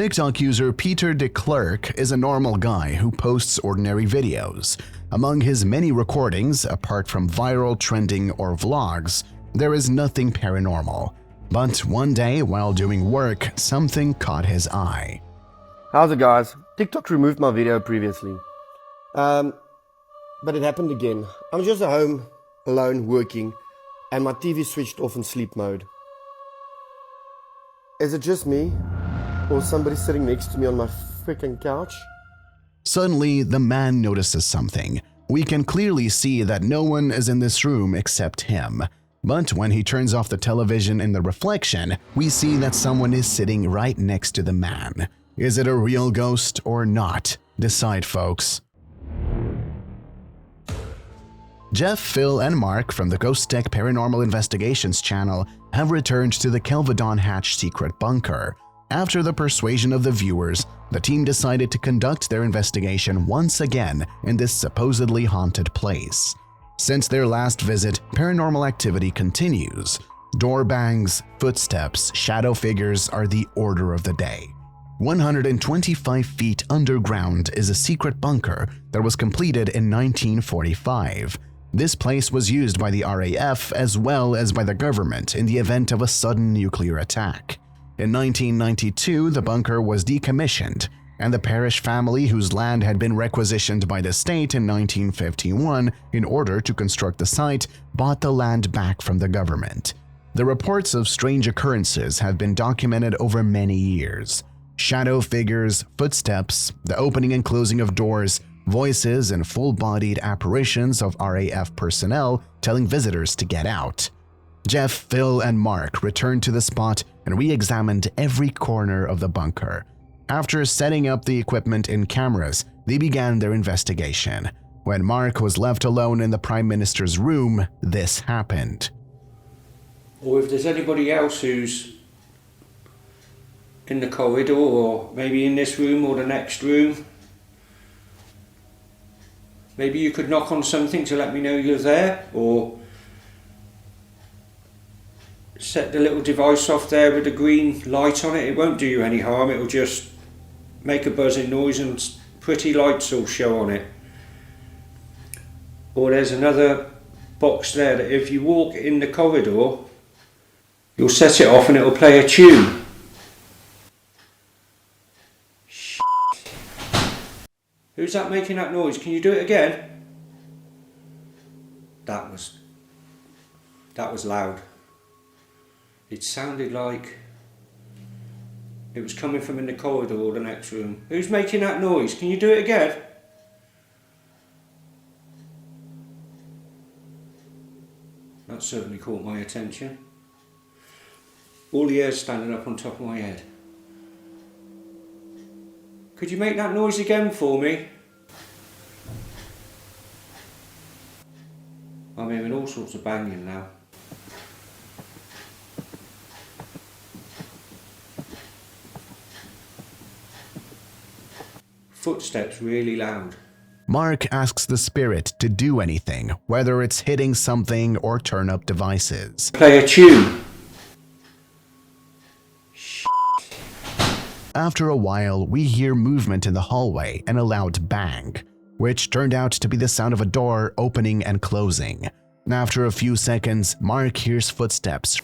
TikTok user Peter de Klerk is a normal guy who posts ordinary videos. Among his many recordings, apart from viral, trending, or vlogs, there is nothing paranormal. But one day, while doing work, something caught his eye. How's it, guys? TikTok removed my video previously. But it happened again. I'm just at home, alone, working, and my TV switched off in sleep mode. Is it just me? Or somebody sitting next to me on my freaking couch? Suddenly, the man notices something. We can clearly see that no one is in this room except him. But when he turns off the television in the reflection, we see that someone is sitting right next to the man. Is it a real ghost or not? Decide, folks. Jeff, Phil, and Mark from the Ghost Tech Paranormal Investigations channel have returned to the Kelvedon Hatch secret bunker. After the persuasion of the viewers, the team decided to conduct their investigation once again in this supposedly haunted place. Since their last visit, paranormal activity continues. Door bangs, footsteps, shadow figures are the order of the day. 125 feet underground is a secret bunker that was completed in 1945. This place was used by the RAF as well as by the government in the event of a sudden nuclear attack. In 1992, the bunker was decommissioned, and the Parrish family, whose land had been requisitioned by the state in 1951 in order to construct the site, bought the land back from the government. The reports of strange occurrences have been documented over many years. Shadow figures, footsteps, the opening and closing of doors, voices, and full-bodied apparitions of RAF personnel telling visitors to get out. Jeff, Phil, and Mark returned to the spot and re-examined every corner of the bunker. After setting up the equipment and cameras, they began their investigation. When Mark was left alone in the Prime Minister's room, this happened. Or if there's anybody else who's in the corridor, or maybe in this room or the next room, maybe you could knock on something to let me know you're there, or set the little device off there with a green light on it. It won't do you any harm, it'll just make a buzzing noise and pretty lights will show on it. Or there's another box there that if you walk in the corridor, you'll set it off and it'll play a tune. Shit. Who's that making that noise? Can you do it again? That was loud. It sounded like it was coming from in the corridor or the next room. Who's making that noise? Can you do it again? That certainly caught my attention. All the hair's standing up on top of my head. Could you make that noise again for me? I'm hearing all sorts of banging now. Footsteps really loud. Mark asks the spirit to do anything, whether it's hitting something or turn up devices. Play a tune. After a while, we hear movement in the hallway and a loud bang, which turned out to be the sound of a door opening and closing. After a few seconds, Mark hears footsteps.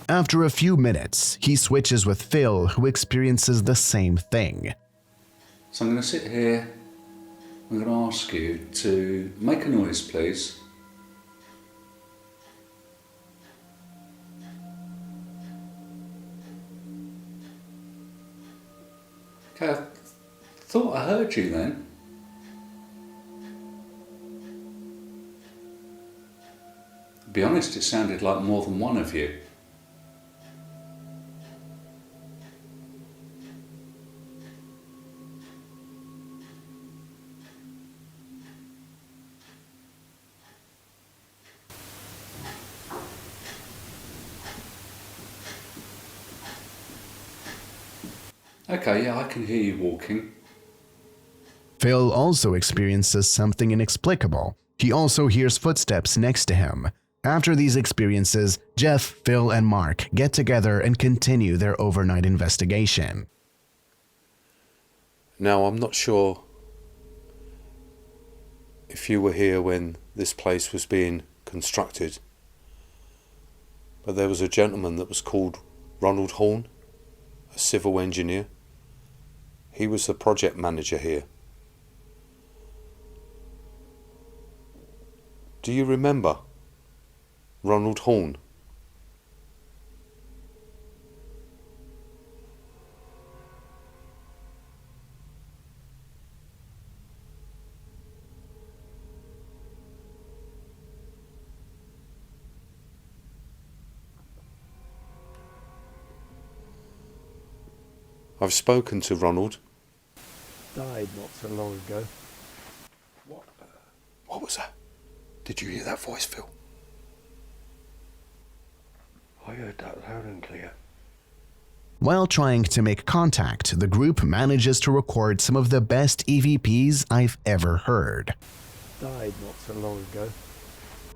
After a few minutes, he switches with Phil, who experiences the same thing. So I'm going to sit here. I'm going to ask you to make a noise, please. Okay, I thought I heard you then. To be honest, it sounded like more than one of you. Okay, yeah, I can hear you walking. Phil also experiences something inexplicable. He also hears footsteps next to him. After these experiences, Jeff, Phil, and Mark get together and continue their overnight investigation. Now, I'm not sure if you were here when this place was being constructed, but there was a gentleman that was called Ronald Horn, a civil engineer. He was the project manager here. Do you remember Ronald Horn? I've spoken to Ronald. Died not so long ago. What was that? Did you hear that voice, Phil? I heard that loud and clear. While trying to make contact, the group manages to record some of the best EVPs I've ever heard. Died not so long ago.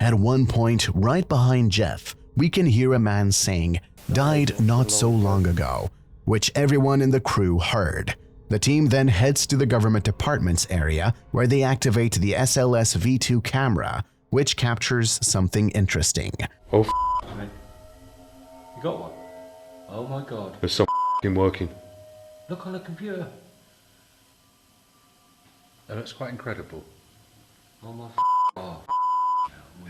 At one point, right behind Jeff, we can hear a man saying, "Died not so long ago," which everyone in the crew heard. The team then heads to the government department's area where they activate the SLS V2 camera, which captures something interesting. Oh, You got one? Oh my god. there's some working. Look on the computer. That looks quite incredible. Oh my oh.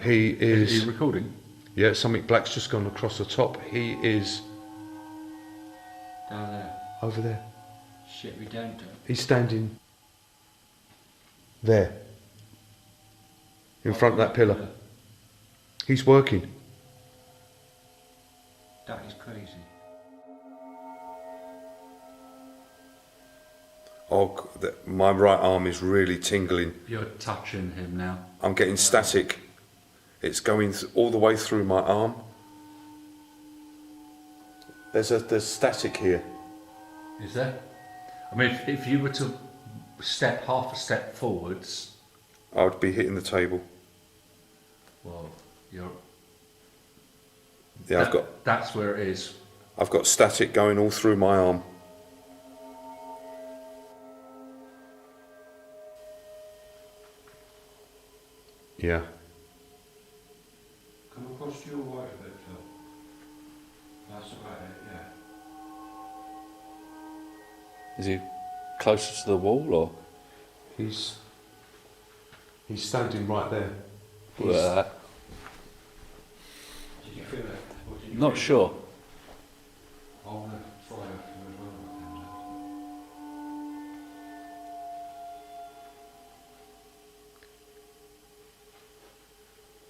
He Are is... you recording? Yeah, something black's just gone across the top. He is Down there. over there. Shit, we don't do it. He's standing there, in front of that pillar. He's working. That is crazy. Oh, my right arm is really tingling. You're touching him now. I'm getting static. It's going all the way through my arm. There's static here. Is there? I mean, if you were to step half a step forwards, I would be hitting the table. well, you're. Yeah, That's where it is. I've got static going all through my arm. Yeah. Come across to your right a bit, Phil. That's about it, yeah. Is he closer to the wall or? He's standing right there. Did you feel it? Or did you Not feel sure. it? I want to try it as well.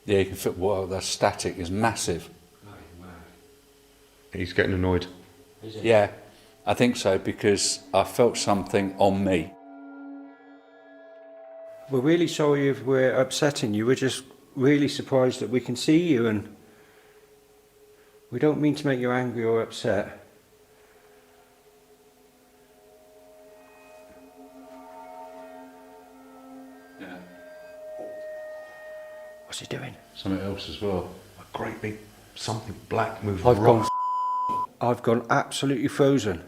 Yeah, you can feel. Wow, that static is massive. He's getting annoyed. Is it? Yeah, I think so because I felt something on me. We're really sorry if we're upsetting you. We're just really surprised that we can see you, and we don't mean to make you angry or upset. Yeah. What's he doing? Something else as well. A great big something black moving. I've gone absolutely frozen.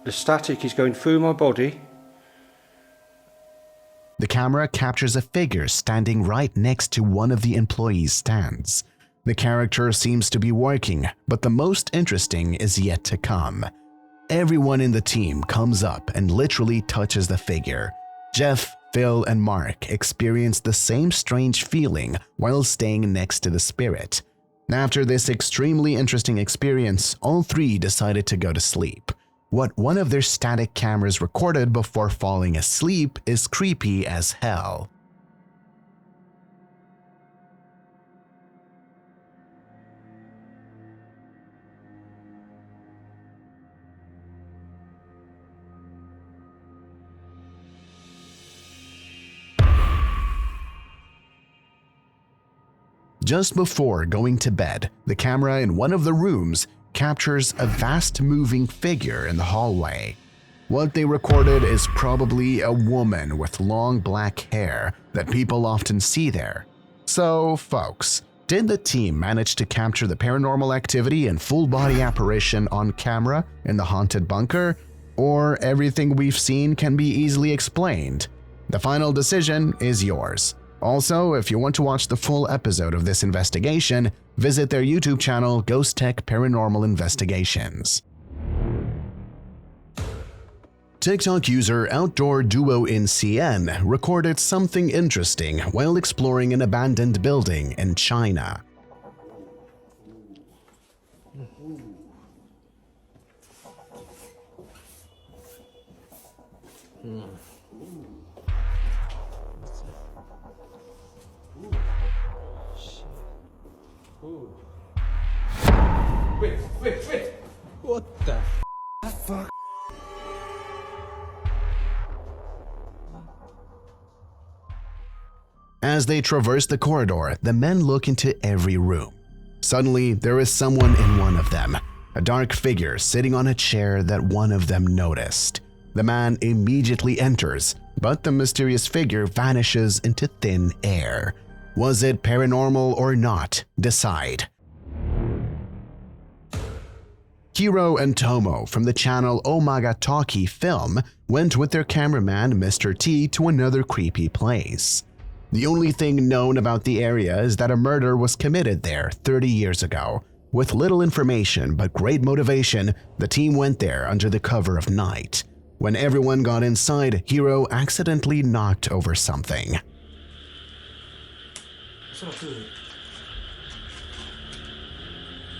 The static is going through my body. The camera captures a figure standing right next to one of the employees' stands. The character seems to be working, but the most interesting is yet to come. Everyone in the team comes up and literally touches the figure. Jeff, Phil, and Mark experience the same strange feeling while staying next to the spirit. After this extremely interesting experience, all three decided to go to sleep. What one of their static cameras recorded before falling asleep is creepy as hell. Just before going to bed, the camera in one of the rooms captures a vast moving figure in the hallway. What they recorded is probably a woman with long black hair that people often see there. So, folks, Did the team manage to capture the paranormal activity and full-body apparition on camera in the haunted bunker? Or everything we've seen can be easily explained? The final decision is yours. Also, if you want to watch the full episode of this investigation, visit their YouTube channel, Ghost Tech Paranormal Investigations. TikTok user Outdoor Duo in CN recorded something interesting while exploring an abandoned building in China. Wait. What the fuck? As they traverse the corridor, the men look into every room. Suddenly, there is someone in one of them, a dark figure sitting on a chair that one of them noticed. The man immediately enters, but the mysterious figure vanishes into thin air. Was it paranormal or not? Decide. Hiro and Tomo from the channel Omagataki Film went with their cameraman Mr. T to another creepy place. The only thing known about the area is that a murder was committed there 30 years ago. With little information but great motivation, the team went there under the cover of night. When everyone got inside, Hiro accidentally knocked over something. おそらく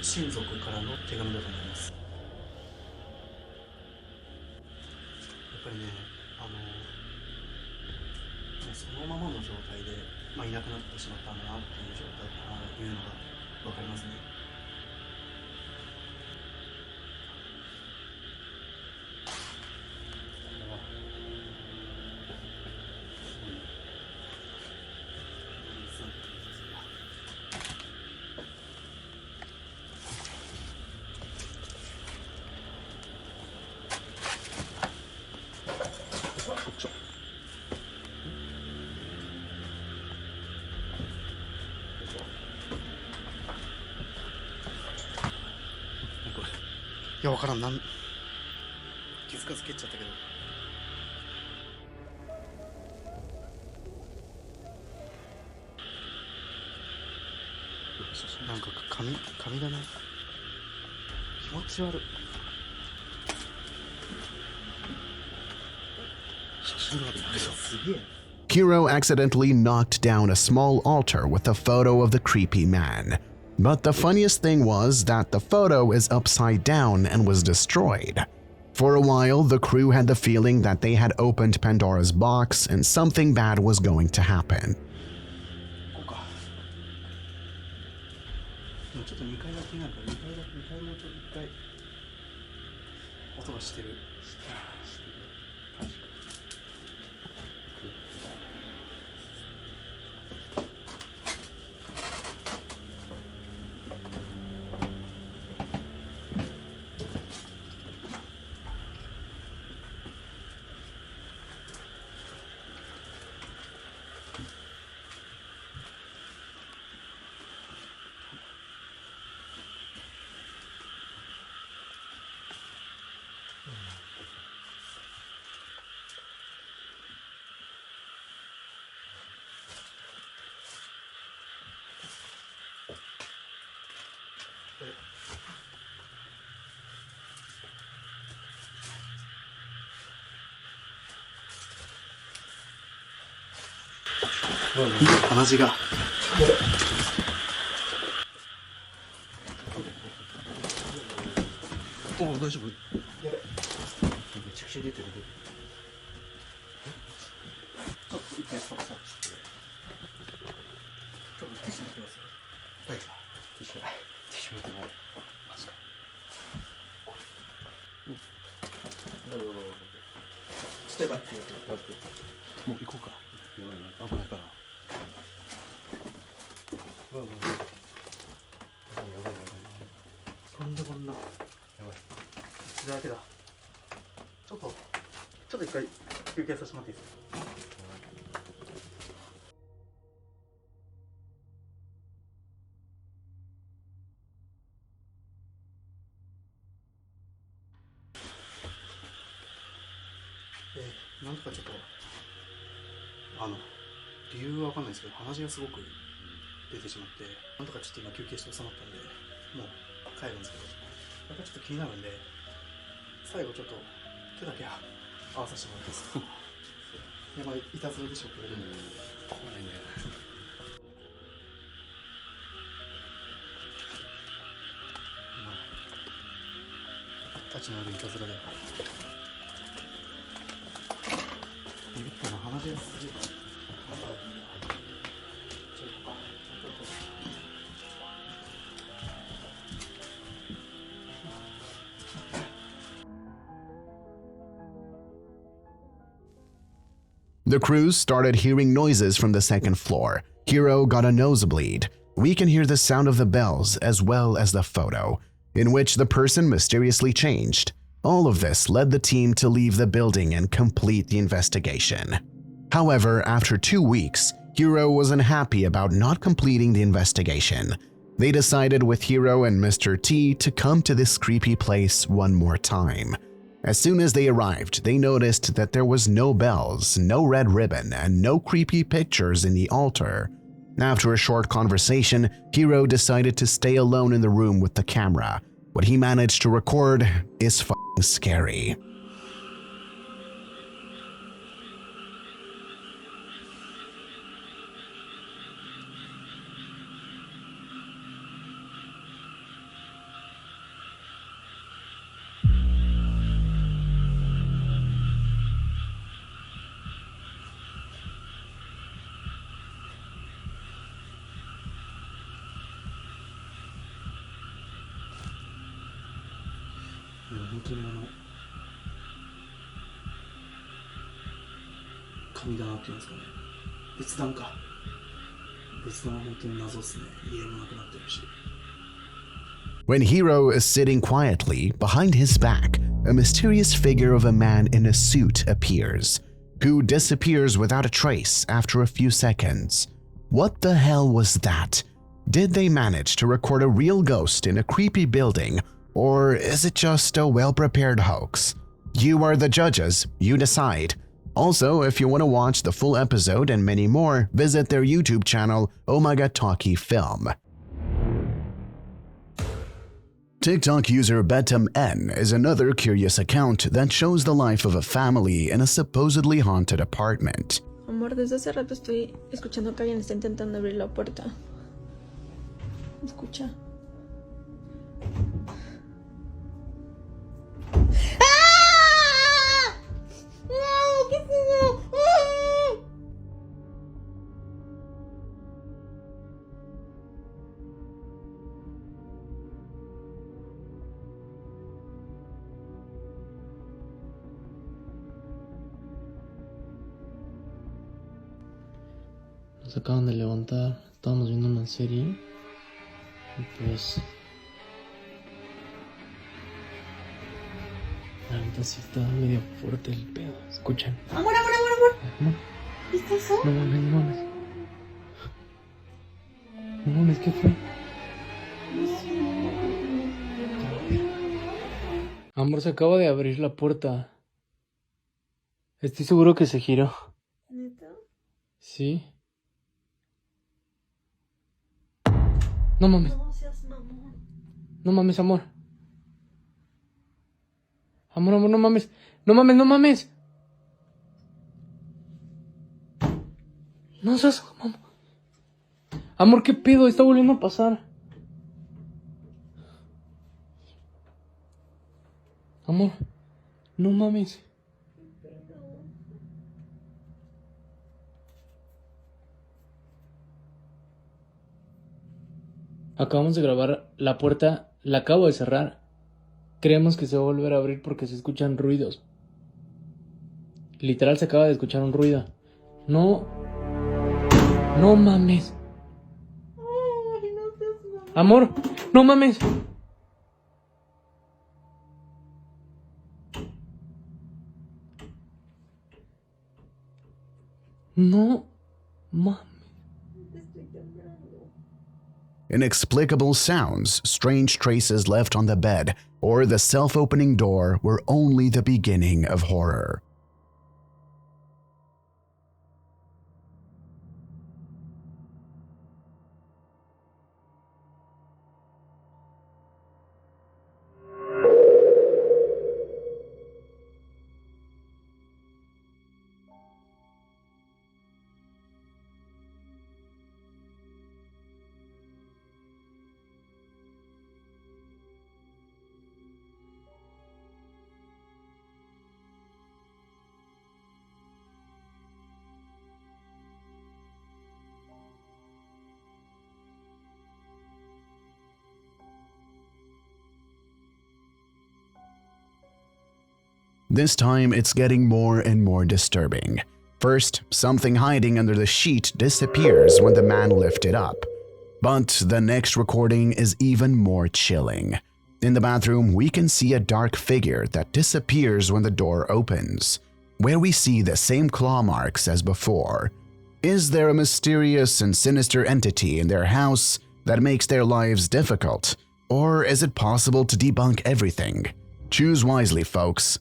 親族からの手紙だと思います。やっぱりね、そのままの状態で、いなくなってしまったんだなっていう状態いうのがわかりますね。いや、わからん、気づかず蹴っちゃったけど。なんか紙だね。気持ち悪い。写真がある。すげえ。Hiro accidentally knocked down a small altar with a photo of the creepy man. But the funniest thing was that the photo is upside down and was destroyed. For a while, the crew had the feeling that they had opened Pandora's box and something bad was going to happen. ちょっと2階だけなんか2階もちょっと1回音がしてる。確かに。鼻血が。おお、大丈夫？めちゃくちゃ出てる。ちょっと一回ストップして。ちょっとティッシュ持ってます。はい。ティッシュ持ってない。マジか。ステップアップ。もう行こうか。危ないから。こんな。やばい。血だらけだ。ちょっと一回休憩させてもらっていいですか。なんとかちょっと理由はわかんないですけど鼻血がすごく出てしまって、なんとかちょっと今休憩して収まったんでもう帰るんですけど、やっぱちょっと気になるんで最後ちょっと手だけ合わさせてもらってますやばい、いたずらでしょうけど、怖いね。立ち直るいたずらだよ。ビビったな、鼻血がすげえ。The crew started hearing noises from the second floor. Hiro got a nosebleed. We can hear the sound of the bells as well as the photo, in which the person mysteriously changed. All of this led the team to leave the building and complete the investigation. However, after 2 weeks, Hiro was unhappy about not completing the investigation. They decided with Hiro and Mr. T to come to this creepy place one more time. As soon as they arrived, they noticed that there was no bells, no red ribbon, and no creepy pictures in the altar. After a short conversation, Hiro decided to stay alone in the room with the camera. What he managed to record is f***ing scary. When Hiro is sitting quietly, behind his back, a mysterious figure of a man in a suit appears, who disappears without a trace after a few seconds. What the hell was that? Did they manage to record a real ghost in a creepy building, or is it just a well-prepared hoax? You are the judges, you decide. Also, if you want to watch the full episode and many more, visit their YouTube channel, Omega Talkie Film. TikTok user Betum N is another curious account that shows the life of a family in a supposedly haunted apartment. Amor, desde hace rato estoy escuchando que alguien está intentando abrir la puerta. Escucha. ¡Ah! ¡No! ¿Qué es eso? ¡Ah! Nos acaban de levantar, estábamos viendo una serie y pues la neta sí está medio fuerte el pedo, escuchan. Amor, amor, amor, amor. Amor, ¿Viste eso? no mames, no mames. No mames, ¿qué fue? Amor, se acaba de abrir la puerta. Estoy seguro que se giró. ¿Neta? Sí. No mames. No seas mamón. No mames, amor. Amor, amor, no mames. No mames, no mames. No seas mamón. Amor, ¿qué pedo? Está volviendo a pasar. Amor, no mames. Acabamos de grabar la puerta, la acabo de cerrar. Creemos que se va a volver a abrir porque se escuchan ruidos. Literal se acaba de escuchar un ruido. No. No mames. Ay, no seas mamón. Amor, no mames. No mames. Inexplicable sounds, strange traces left on the bed, or the self-opening door were only the beginning of horror. This time, it's getting more and more disturbing. First, something hiding under the sheet disappears when the man lifts it up. But the next recording is even more chilling. In the bathroom, we can see a dark figure that disappears when the door opens, where we see the same claw marks as before. Is there a mysterious and sinister entity in their house that makes their lives difficult? Or is it possible to debunk everything? Choose wisely, folks.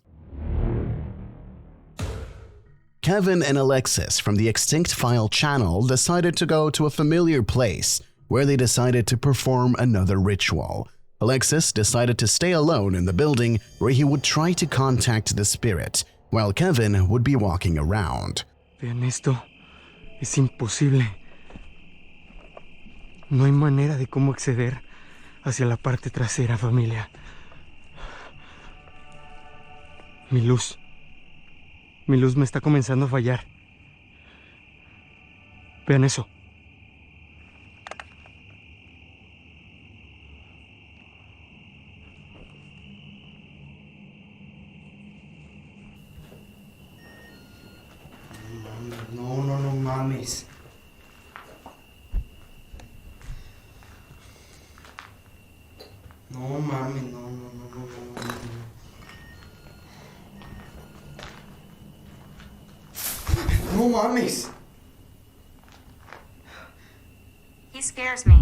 Kevin and Alexis from the Extinct File channel decided to go to a familiar place where they decided to perform another ritual. Alexis decided to stay alone in the building where he would try to contact the spirit, while Kevin would be walking around. Vean esto, es imposible. No hay manera de cómo acceder hacia la parte trasera, familia. Mi luz me está comenzando a fallar. Vean eso. No mames. No mames, no. No mames. He scares me.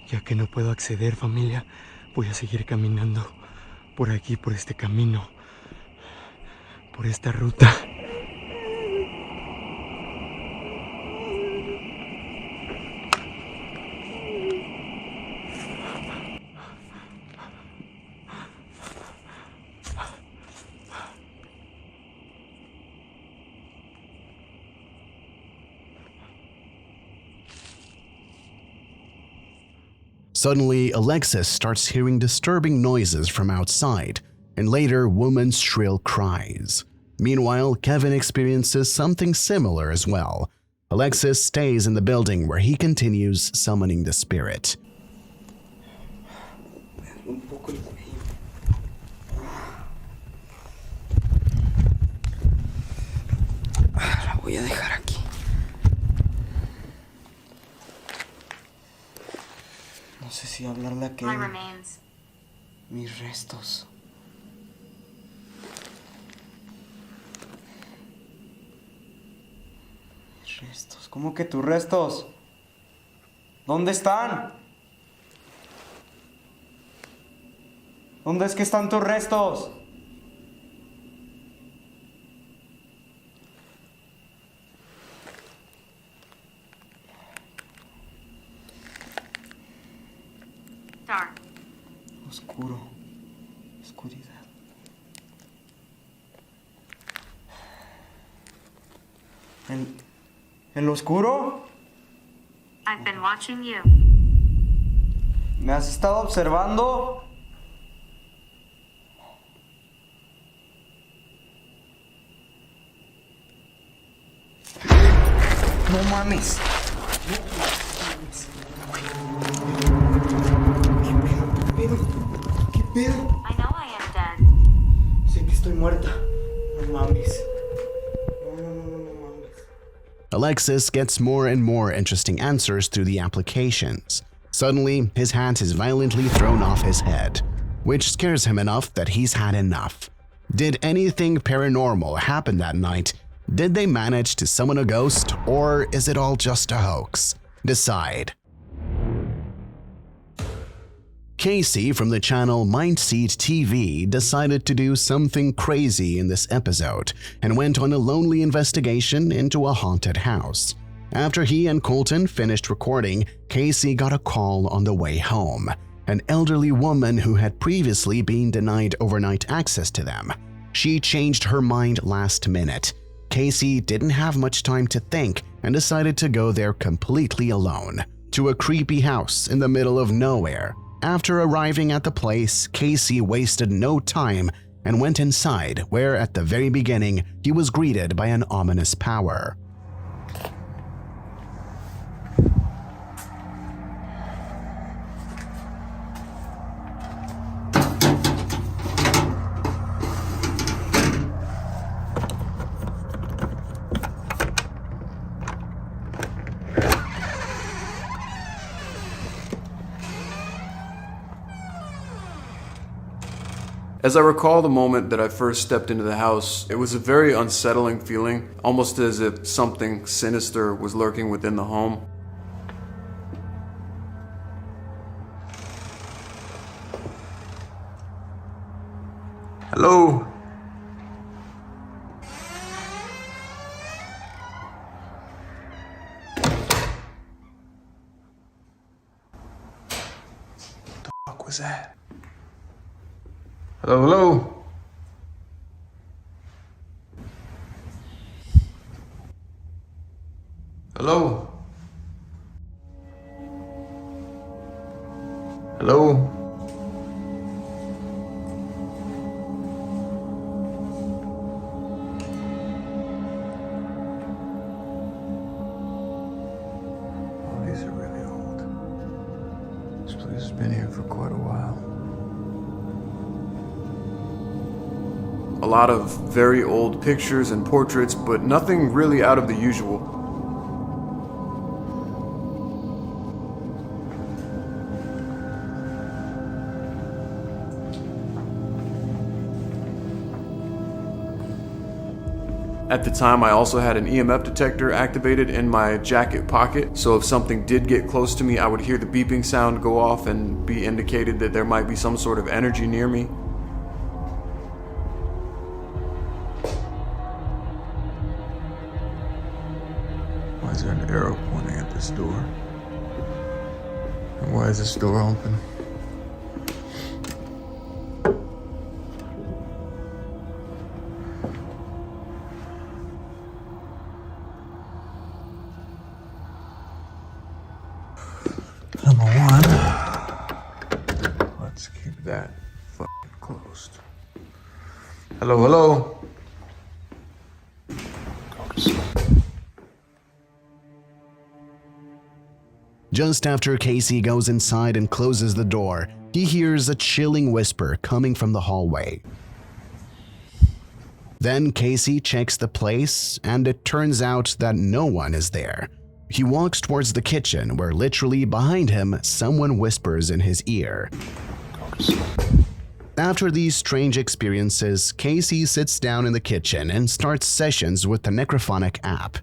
Ya que no puedo acceder, familia, voy a seguir caminando por aquí, por este camino, por esta ruta. Suddenly, Alexis starts hearing disturbing noises from outside, and later, women's shrill cries. Meanwhile, Kevin experiences something similar as well. Alexis stays in the building where he continues summoning the spirit. La voy a dejar aquí. No sé si hablarle a My Kevin. remains. Mis restos. Mis restos. ¿Cómo que tus restos? ¿Dónde están? ¿Dónde es que están tus restos? Dark. Oscuro. Oscuridad. ¿En lo oscuro? I've been watching you. ¿Me has estado observando? No mames. ¿Qué pedo? I know I am dead. Sé que estoy muerta. No mames. No mames. Alexis gets more and more interesting answers through the applications. Suddenly, his hat is violently thrown off his head, which scares him enough that he's had enough. Did anything paranormal happen that night? Did they manage to summon a ghost, or is it all just a hoax? Decide. Casey from the channel Mindseed TV decided to do something crazy in this episode and went on a lonely investigation into a haunted house. After he and Colton finished recording, Casey got a call on the way home. An elderly woman who had previously been denied overnight access to them. she changed her mind last minute. Casey didn't have much time to think and decided to go there completely alone, to a creepy house in the middle of nowhere. After arriving at the place, Casey wasted no time and went inside, where at the very beginning he was greeted by an ominous power. As I recall the moment that I first stepped into the house, it was a very unsettling feeling, almost as if something sinister was lurking within the home. Hello? What the fuck was that? Hello, hello? Hello? Hello? Oh, these are really old. This place has been here for quite a while. A lot of very old pictures and portraits, but nothing really out of the usual. At the time, I also had an EMF detector activated in my jacket pocket, so if something did get close to me, I would hear the beeping sound go off and be indicated that there might be some sort of energy near me. Why is there an arrow pointing at this door? And why is this door open? Number one, let's keep that fucking closed. Hello, hello. Just after Casey goes inside and closes the door, he hears a chilling whisper coming from the hallway. Then Casey checks the place, and it turns out that no one is there. He walks towards the kitchen, where literally behind him, someone whispers in his ear. After these strange experiences, Casey sits down in the kitchen and starts sessions with the Necrophonic app.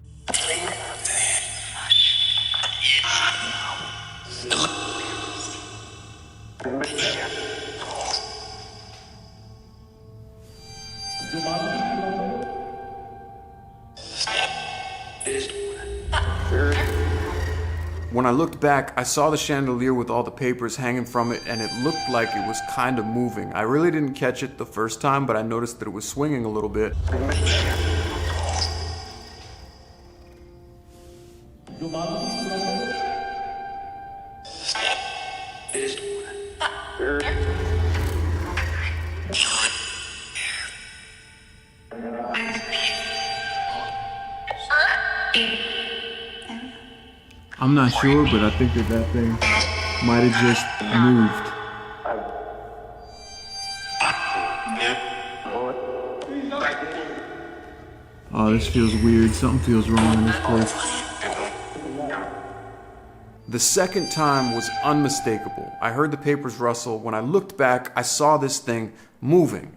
When I looked back, I saw the chandelier with all the papers hanging from it, and it looked like it was kind of moving. I really didn't catch it the first time, but I noticed that it was swinging a little bit. I'm not sure, but I think that thing might have just moved. Oh, this feels weird. Something feels wrong in this place. The second time was unmistakable. I heard the papers rustle. When I looked back, I saw this thing moving.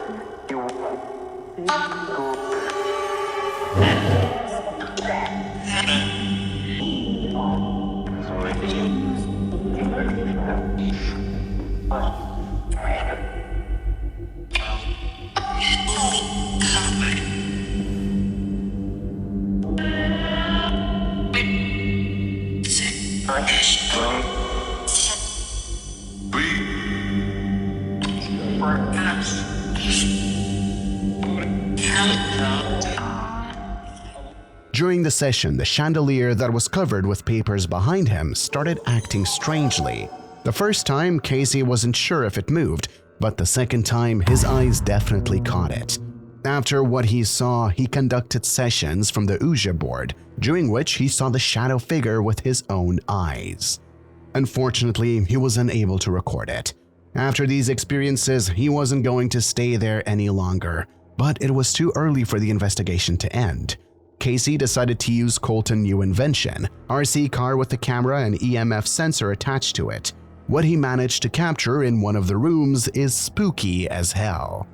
During the session, the chandelier that was covered with papers behind him started acting strangely. The first time, Casey wasn't sure if it moved, but the second time, his eyes definitely caught it. After what he saw, he conducted sessions from the Ouija board, during which he saw the shadow figure with his own eyes. Unfortunately, he was unable to record it. After these experiences, he wasn't going to stay there any longer, but it was too early for the investigation to end. Casey decided to use Colton's new invention, RC car with a camera and EMF sensor attached to it. What he managed to capture in one of the rooms is spooky as hell.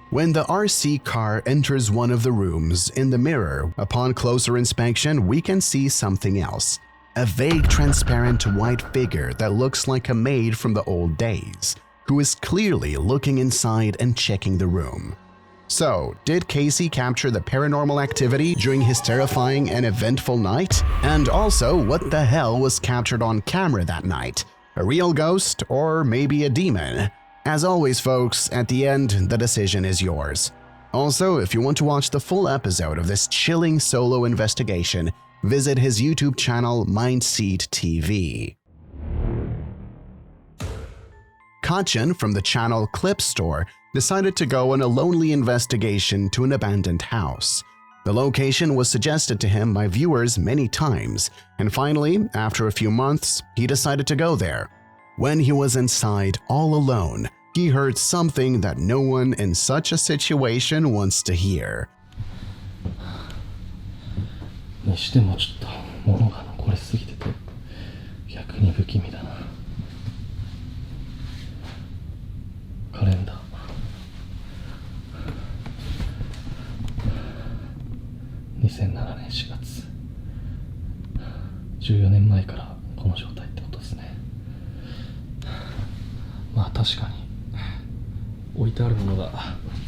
When the RC car enters one of the rooms, in the mirror, upon closer inspection, we can see something else. A vague, transparent white figure that looks like a maid from the old days, who is clearly looking inside and checking the room. So, did Casey capture the paranormal activity during his terrifying and eventful night? And also, what the hell was captured on camera that night? A real ghost or maybe a demon? As always, folks, at the end, the decision is yours. Also, if you want to watch the full episode of this chilling solo investigation, visit his YouTube channel, Mindseed TV. Kachin from the channel Clip Store decided to go on a lonely investigation to an abandoned house. The location was suggested to him by viewers many times, and finally, after a few months, he decided to go there. When he was inside all alone, he heard something that no one in such a situation wants to hear. にしてもちょっと物が残りすぎてて逆に不気味だな。カレンダー2007年4月14年前からこの状態ってことですね。まあ確かに置いてあるものが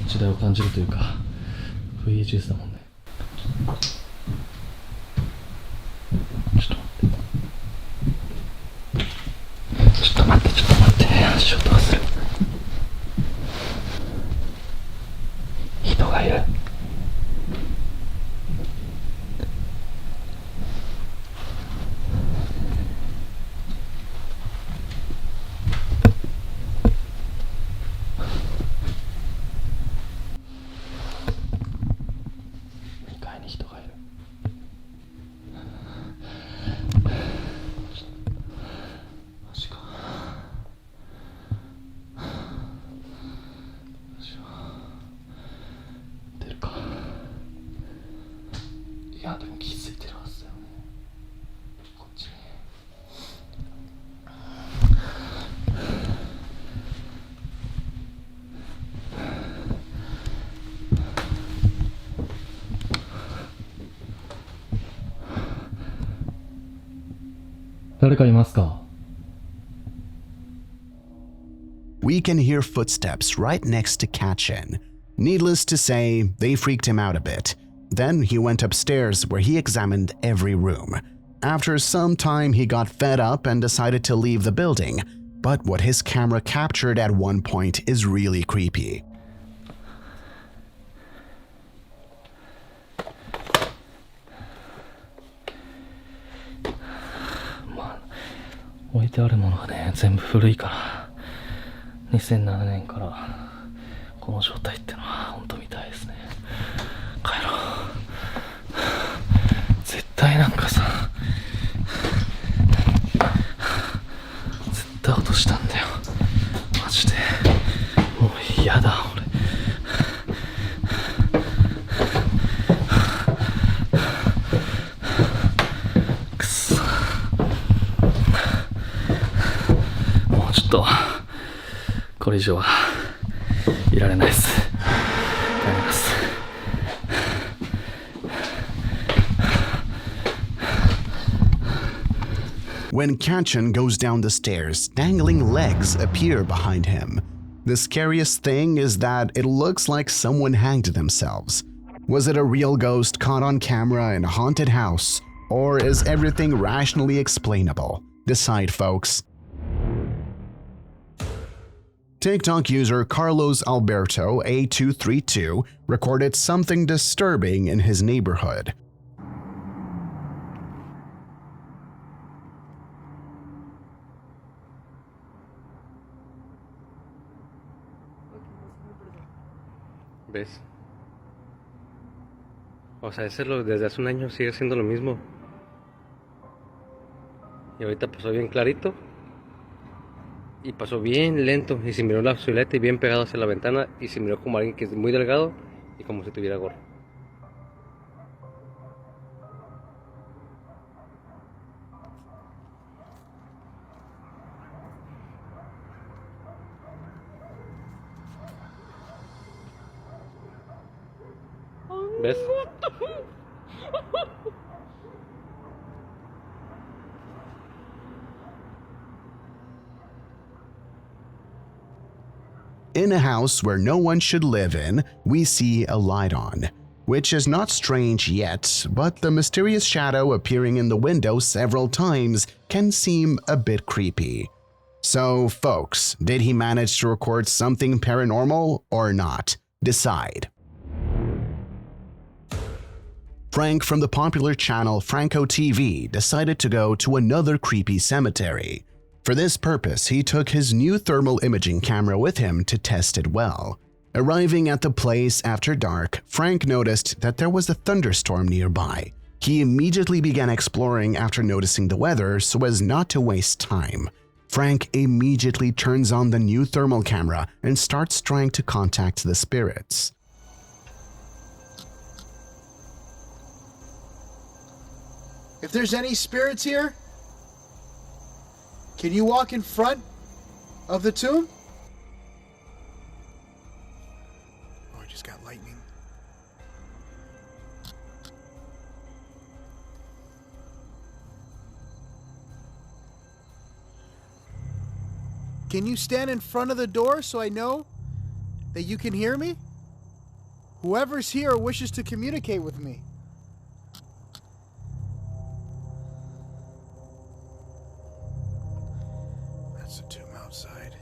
時代を感じるというか VHS だもんね。ちょっと待って足音がする。人がいる。2階に人がいる。マジか。出るか。いやでも気づいてるはずだよね。こっちに。誰かいますか? We can hear footsteps right next to Kachin. Needless to say, they freaked him out a bit. Then he went upstairs where he examined every room. After some time, he got fed up and decided to leave the building. But what his camera captured at one point is really creepy. 置いてあるものがね、全部古いから、2007年からこの状態ってのは本当見たいですね。帰ろう。絶対なんかさ、絶対落としたんだよ。マジで。もう嫌だ、俺。くそ。もうちょっと、これ以上はいられないです。帰ります。When Kachin goes down the stairs, dangling legs appear behind him. The scariest thing is that it looks like someone hanged themselves. Was it a real ghost caught on camera in a haunted house, or is everything rationally explainable? Decide, folks. TikTok user Carlos Alberto A232 recorded something disturbing in his neighborhood. ¿Ves? O sea, desde hace un año sigue siendo lo mismo. Y ahorita pasó bien clarito. Y pasó bien lento. Y se miró la silueta y bien pegado hacia la ventana. Y se miró como alguien que es muy delgado y como si tuviera gorro. ¿Ves? In a house where no one should live in, we see a light on, which is not strange yet, but the mysterious shadow appearing in the window several times can seem a bit creepy. So, folks, did he manage to record something paranormal or not? Decide. Frank from the popular channel Franco TV decided to go to another creepy cemetery. For this purpose, he took his new thermal imaging camera with him to test it well. Arriving at the place after dark, Frank noticed that there was a thunderstorm nearby. He immediately began exploring after noticing the weather so as not to waste time. Frank immediately turns on the new thermal camera and starts trying to contact the spirits. If there's any spirits here, can you walk in front of the tomb? Oh, I just got lightning. Can you stand in front of the door so I know that you can hear me? Whoever's here wishes to communicate with me. That's the tomb outside.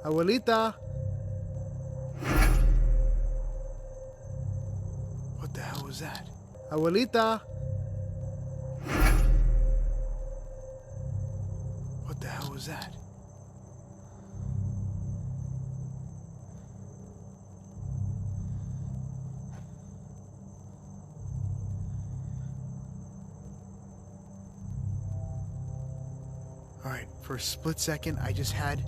Abuelita. What the hell was that? Abuelita. What the hell was that? Alright, for a split second, I just had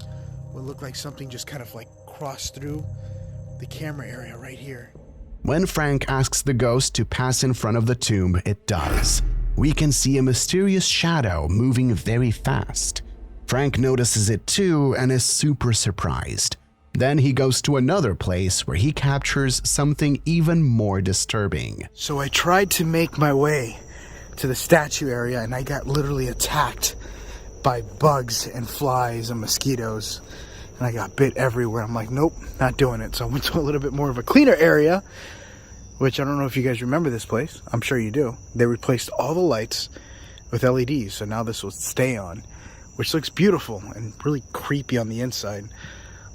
what looked like something just kind of like crossed through the camera area right here. When Frank asks the ghost to pass in front of the tomb, it does. We can see a mysterious shadow moving very fast. Frank notices it too and is super surprised. Then he goes to another place where he captures something even more disturbing. So I tried to make my way to the statue area and I got literally attacked by bugs and flies and mosquitoes. And I got bit everywhere. I'm like, nope, not doing it. So I went to a little bit more of a cleaner area, which I don't know if you guys remember this place. I'm sure you do. They replaced all the lights with LEDs. So now this will stay on, which looks beautiful and really creepy on the inside.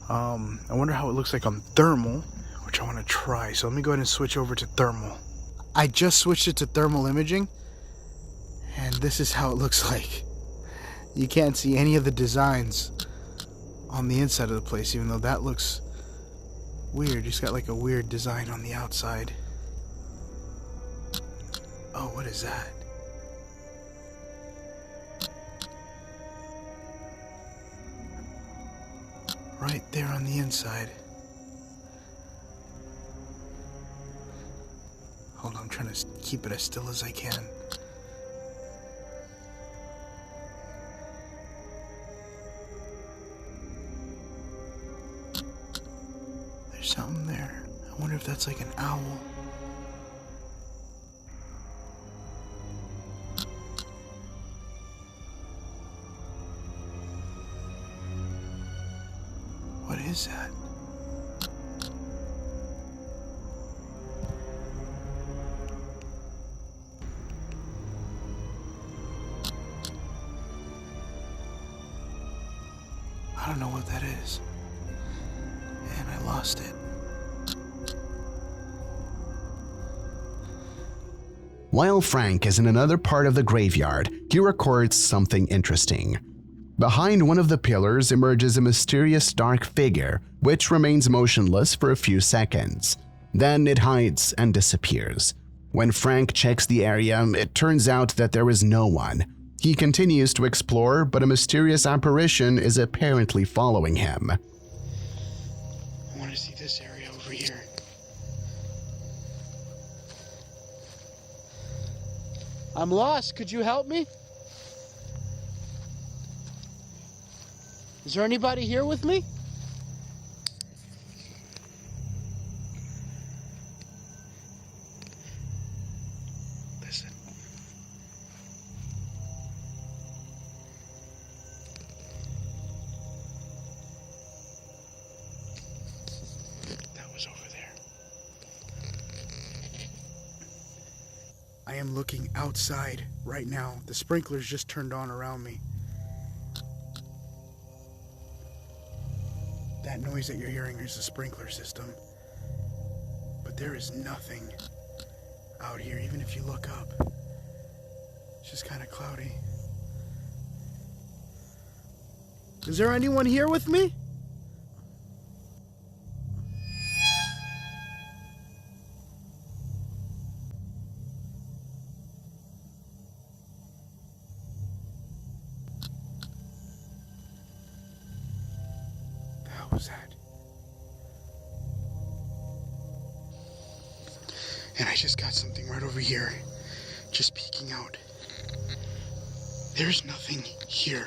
I wonder how it looks like on thermal, which I want to try. So let me go ahead and switch over to thermal. I just switched it to thermal imaging. And this is how it looks like. You can't see any of the designs on the inside of the place, even though that looks weird. It's got like a weird design on the outside. Oh, what is that? Right there on the inside. Hold on, I'm trying to keep it as still as I can. There's something there. I wonder if that's like an owl. What is that? I don't know what that is. And I lost it. While Frank is in another part of the graveyard, he records something interesting. Behind one of the pillars emerges a mysterious dark figure, which remains motionless for a few seconds. Then it hides and disappears. When Frank checks the area, it turns out that there is no one. He continues to explore, but a mysterious apparition is apparently following him. I want to see this area over here. I'm lost. Could you help me? Is there anybody here with me? Listen. That was over there. I am looking outside right now. The sprinklers just turned on around me. That noise that you're hearing is the sprinkler system. But there is nothing out here, even if you look up. It's just kind of cloudy. Is there anyone here with me? What was that? And I just got something right over here, just peeking out. There's nothing here.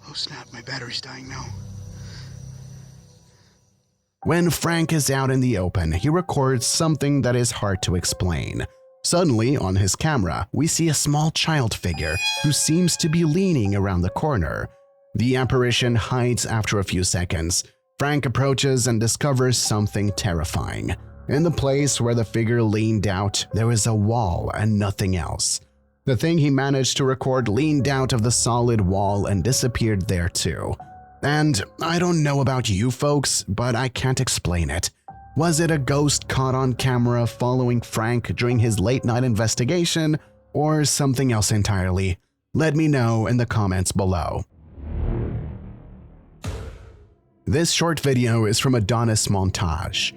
Oh snap, my battery's dying now. When Frank is out in the open, he records something that is hard to explain. Suddenly, on his camera, we see a small child figure who seems to be leaning around the corner. The apparition hides after a few seconds. Frank approaches and discovers something terrifying. In the place where the figure leaned out, there is a wall and nothing else. The thing he managed to record leaned out of the solid wall and disappeared there too. And I don't know about you folks, but I can't explain it. Was it a ghost caught on camera following Frank during his late-night investigation, or something else entirely? Let me know in the comments below. This short video is from Adonis Montage.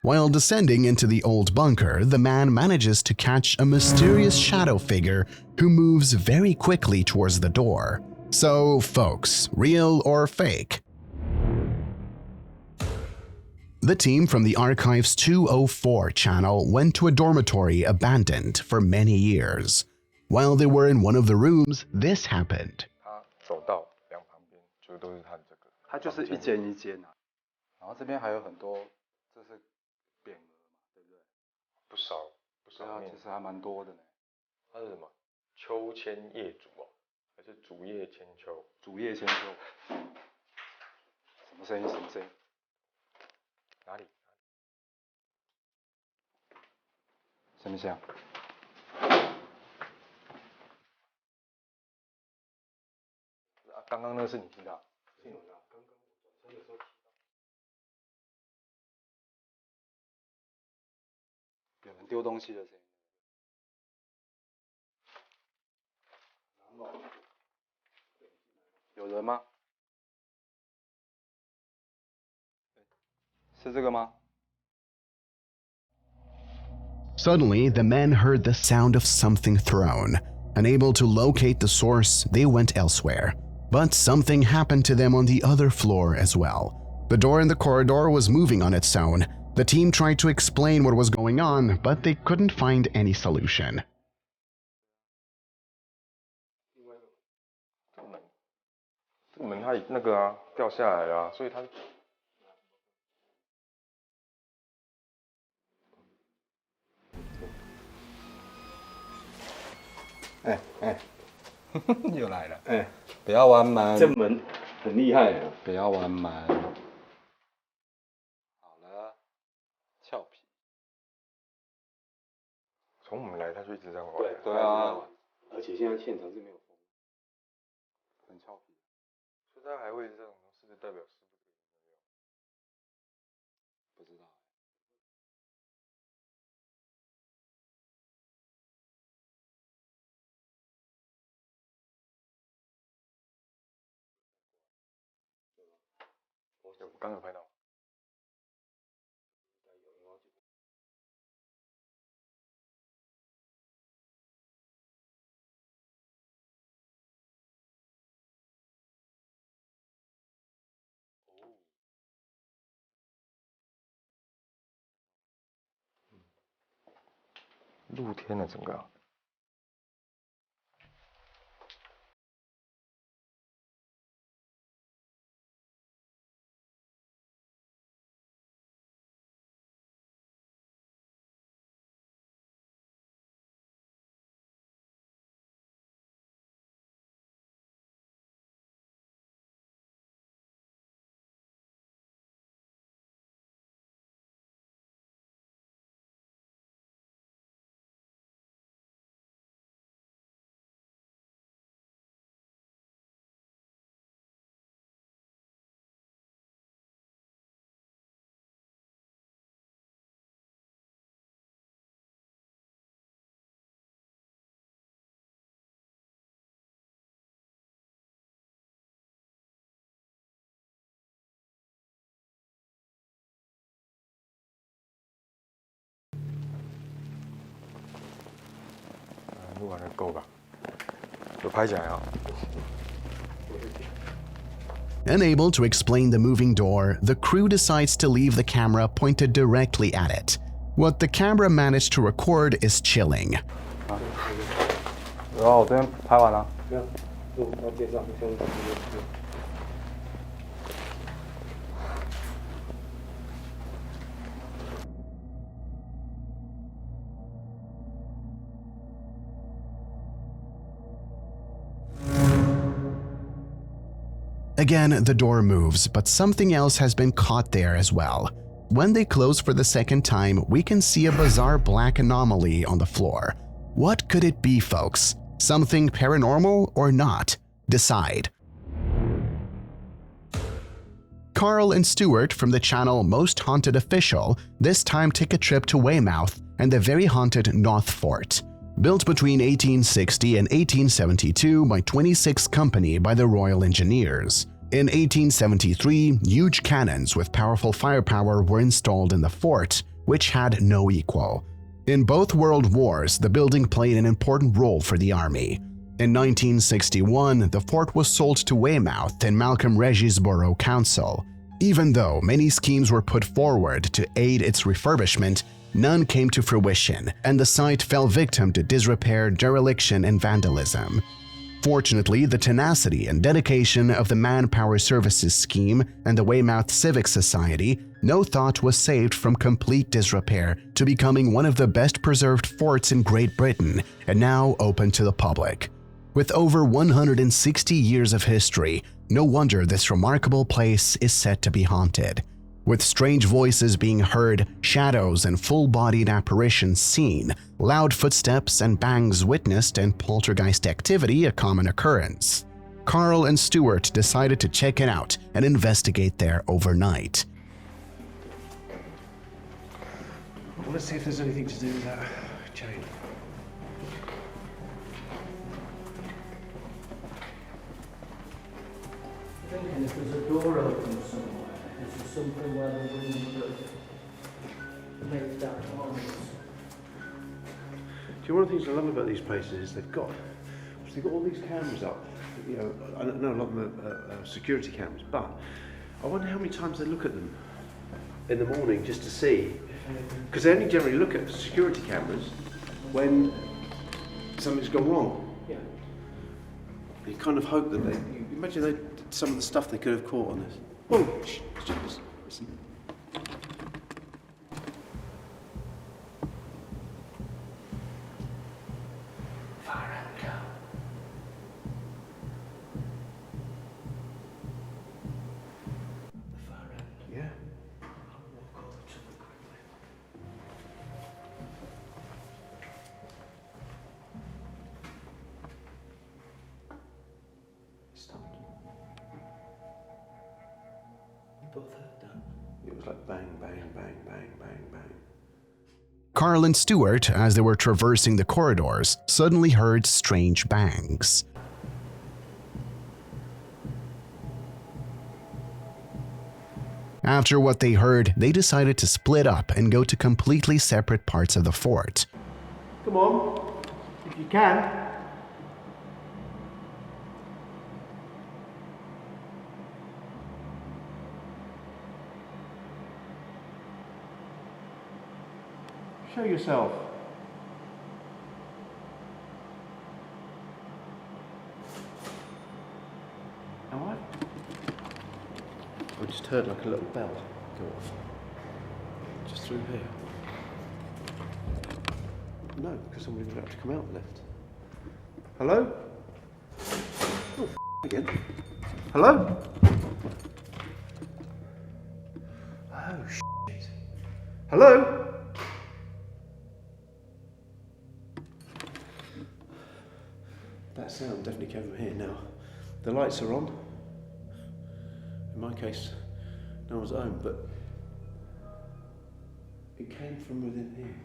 While descending into the old bunker, the man manages to catch a mysterious shadow figure who moves very quickly towards the door. So, folks, real or fake? The team from the Archives 204 channel went to a dormitory abandoned for many years. While they were in one of the rooms, this happened. 走道两旁边就都是他的这个，它就是一间一间啊，然后这边还有很多，这是匾额嘛，对不对？不少面，对啊，其实还蛮多的呢。它是什么？秋千业主哦。还是主叶千秋？主叶千秋。什么声音？什么声音？哪里？什么声？刚刚那个是你听到？是我听到。刚刚我转身的时候听到。有人丢东西的声音。有人吗？是这个吗？ Suddenly, the men heard the sound of something thrown. Unable to locate the source, they went elsewhere. But something happened to them on the other floor as well. The door in the corridor was moving on its own. The team tried to explain what was going on, but they couldn't find any solution. 这个门它那个啊掉下来了、啊，所以它。又来了。不要弯蛮。这门很厉害啊！不要弯蛮。好了，俏皮。从我们来，它就一直这样玩。对啊。而且现在现场是没有风。很俏皮。所以它还会这种，是不是代表是不知道。我刚有拍到。露天的整个、啊。录完了够吧？有拍起来啊。Unable to explain the moving door, the crew decides to leave the camera pointed directly at it. What the camera managed to record is chilling. 然后我这边拍完了。Again, the door moves, but something else has been caught there as well. When they close for the second time, we can see a bizarre black anomaly on the floor. What could it be, folks? Something paranormal or not? Decide. Carl and Stuart from the channel Most Haunted Official this time take a trip to Weymouth and the very haunted North Fort. Built between 1860 and 1872 by 26 Company by the Royal Engineers. In 1873, huge cannons with powerful firepower were installed in the fort, which had no equal. In both World Wars, the building played an important role for the army. In 1961, the fort was sold to Weymouth and Malcolm Reggie's Borough Council. Even though many schemes were put forward to aid its refurbishment, none came to fruition, and the site fell victim to disrepair, dereliction, and vandalism. Fortunately, the tenacity and dedication of the Manpower Services Scheme and the Weymouth Civic Society, no thought was saved from complete disrepair to becoming one of the best preserved forts in Great Britain and now open to the public. With over 160 years of history, no wonder this remarkable place is said to be haunted. With strange voices being heard, shadows and full-bodied apparitions seen, loud footsteps and bangs witnessed, and poltergeist activity a common occurrence. Carl and Stuart decided to check it out and investigate there overnight. Well, let's see if there's anything to do with that chain. I'm thinking if there's a door open somewhere, is there something where the wind would make that noise? Do you know one of the things I love about these places is they've got all these cameras up. You know, I know a lot of them are security cameras, but I wonder how many times they look at them in the morning just to see, because they only generally look at security cameras when something's gone wrong. Yeah. You kind of hope that you imagine some of the stuff they could have caught on this. Oh, just listen. Yeah. Stopped. We both heard that. It was like bang, bang, bang, bang, bang, bang. Carl and Stuart, as they were traversing the corridors, suddenly heard strange bangs. After what they heard, they decided to split up and go to completely separate parts of the fort. Come on, if you can. Show yourself. Am I? I just heard like a little bell go off. Just through here. No, because somebody would have to come out the lift. Hello? Oh, again. Hello? Oh, shit. Hello? That sound definitely came from here now. The lights are on. In my case, no one's at home, but it came from within here.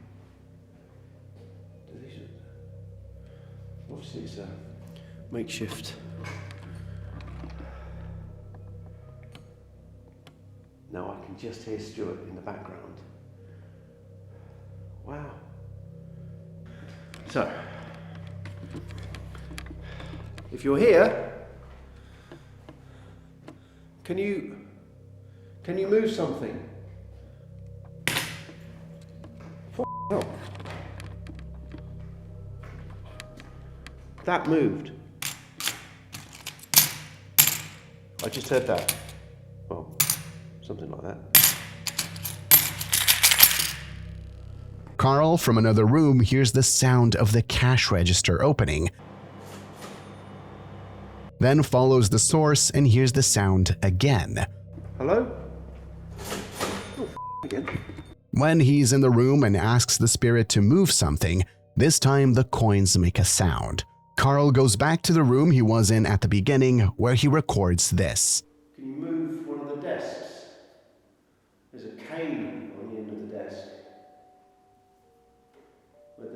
Obviously it's a makeshift. Now I can just hear Stuart in the background. Wow. So, if you're here, can you move something? Hell. That moved. I just heard that. Well, something like that. Carl, from another room, hears the sound of the cash register opening, then follows the source and hears the sound again. Hello? Oh, again. When he's in the room and asks the spirit to move something, this time the coins make a sound. Carl goes back to the room he was in at the beginning, where he records this. Can you move one of the desks? There's a cane on the end of the desk where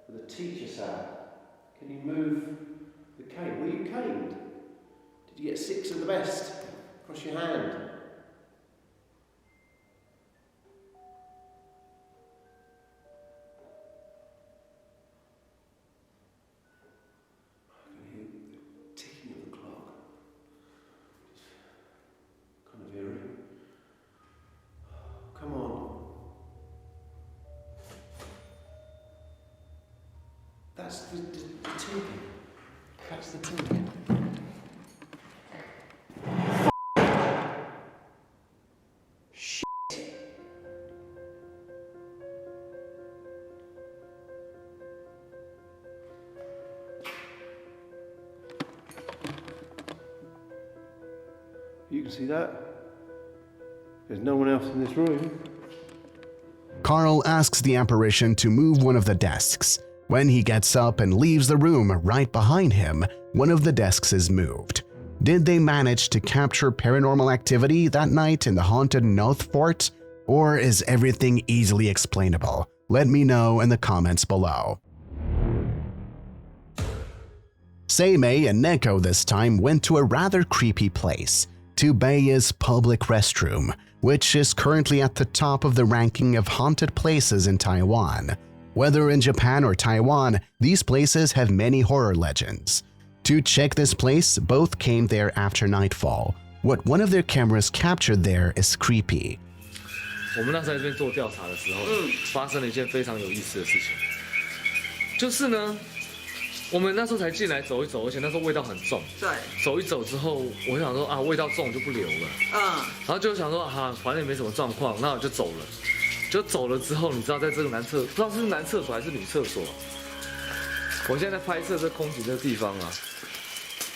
the teacher sat. Can you move the cane? Were you caned? Did you get 6 of the best across your hand? Come on. That's the ticking. That's the ticking. Shit. You can see that. There's no one else in this room. Carl asks the apparition to move one of the desks. When he gets up and leaves the room, right behind him, one of the desks is moved. Did they manage to capture paranormal activity that night in the haunted North Fort? Or is everything easily explainable? Let me know in the comments below. Seimei and Neko this time went to a rather creepy place, to Bei's public restroom, which is currently at the top of the ranking of haunted places in Taiwan. Whether in Japan or Taiwan, these places have many horror legends. To check this place, both came there after nightfall. What one of their cameras captured there is creepy. 我们那时候在这边做调查的时候，发生了一件非常有意思的事情，就是呢，我们那时候才进来走一走，而且那时候味道很重。对。走一走之后，我想说啊，味道重就不留了。然后就想说啊，反正也没什么状况，那我就走了。就走了之后，你知道在这个男厕，不知道是男厕所还是女厕所。我现在在拍摄这空景这个地方啊，